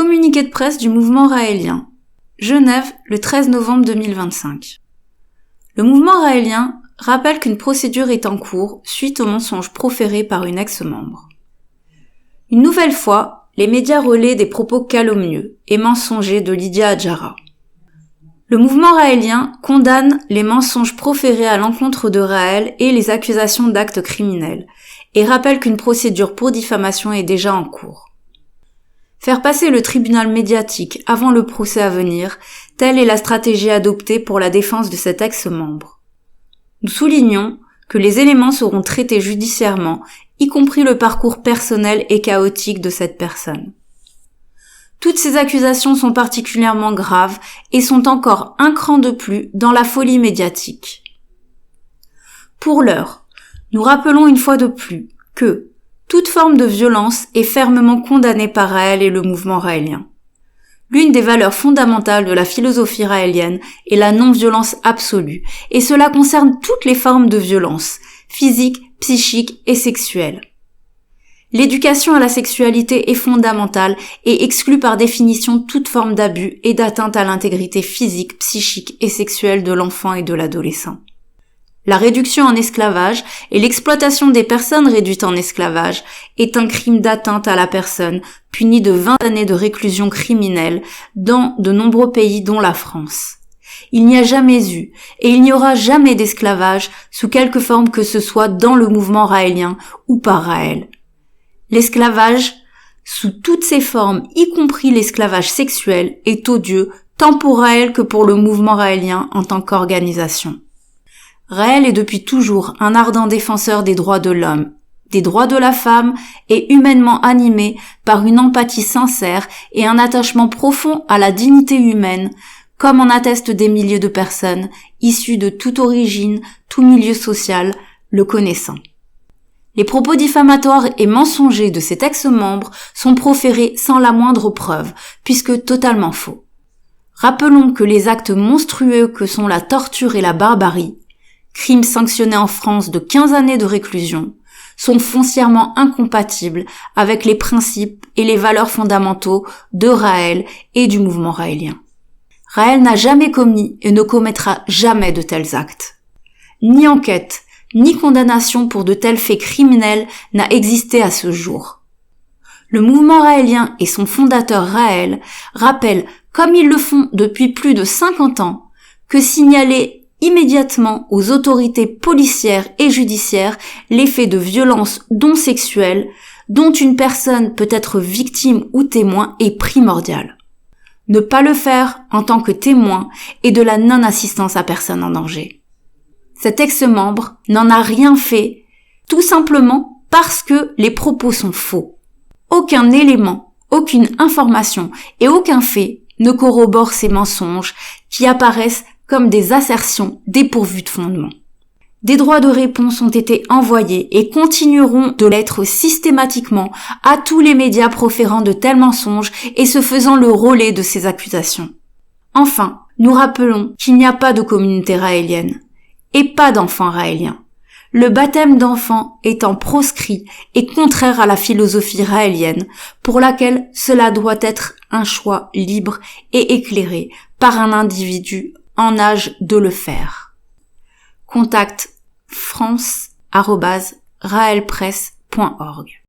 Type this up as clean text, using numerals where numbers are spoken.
Communiqué de presse du mouvement raélien. Genève, le 13 novembre 2025. Le mouvement raélien rappelle qu'une procédure est en cours suite au mensonge proféré par une ex-membre. Une nouvelle fois, les médias relaient des propos calomnieux et mensongers de Lydia Adjara. Le mouvement raélien condamne les mensonges proférés à l'encontre de Raël et les accusations d'actes criminels, et rappelle qu'une procédure pour diffamation est déjà en cours. Faire passer le tribunal médiatique avant le procès à venir, telle est la stratégie adoptée pour la défense de cet ex-membre. Nous soulignons que les éléments seront traités judiciairement, y compris le parcours personnel et chaotique de cette personne. Toutes ces accusations sont particulièrement graves et sont encore un cran de plus dans la folie médiatique. Pour l'heure, nous rappelons une fois de plus que toute forme de violence est fermement condamnée par Raël et le mouvement raélien. L'une des valeurs fondamentales de la philosophie raélienne est la non-violence absolue, et cela concerne toutes les formes de violence, physique, psychique et sexuelle. L'éducation à la sexualité est fondamentale et exclut par définition toute forme d'abus et d'atteinte à l'intégrité physique, psychique et sexuelle de l'enfant et de l'adolescent. La réduction en esclavage et l'exploitation des personnes réduites en esclavage est un crime d'atteinte à la personne, puni de 20 années de réclusion criminelle dans de nombreux pays dont la France. Il n'y a jamais eu et il n'y aura jamais d'esclavage sous quelque forme que ce soit dans le mouvement raélien ou par Raël. L'esclavage, sous toutes ses formes, y compris l'esclavage sexuel, est odieux tant pour Raël que pour le mouvement raélien en tant qu'organisation. Raël est depuis toujours un ardent défenseur des droits de l'homme, des droits de la femme et humainement animé par une empathie sincère et un attachement profond à la dignité humaine, comme en attestent des milliers de personnes issues de toute origine, tout milieu social, le connaissant. Les propos diffamatoires et mensongers de cet ex-membre sont proférés sans la moindre preuve, puisque totalement faux. Rappelons que les actes monstrueux que sont la torture et la barbarie, crimes sanctionnés en France de 15 années de réclusion, sont foncièrement incompatibles avec les principes et les valeurs fondamentaux de Raël et du mouvement raélien. Raël n'a jamais commis et ne commettra jamais de tels actes. Ni enquête, ni condamnation pour de tels faits criminels n'a existé à ce jour. Le mouvement raélien et son fondateur Raël rappellent, comme ils le font depuis plus de 50 ans, que signaler immédiatement aux autorités policières et judiciaires les faits de violence dont sexuelle, dont une personne peut être victime ou témoin est primordial. Ne pas le faire en tant que témoin est de la non-assistance à personne en danger. Cet ex-membre n'en a rien fait, tout simplement parce que les propos sont faux. Aucun élément, aucune information et aucun fait ne corrobore ces mensonges qui apparaissent comme des assertions dépourvues de fondement. Des droits de réponse ont été envoyés et continueront de l'être systématiquement à tous les médias proférant de tels mensonges et se faisant le relais de ces accusations. Enfin, nous rappelons qu'il n'y a pas de communauté raélienne et pas d'enfants raéliens. Le baptême d'enfants étant proscrit et contraire à la philosophie raélienne, pour laquelle cela doit être un choix libre et éclairé par un individu en âge de le faire. Contact france@raelpresse.org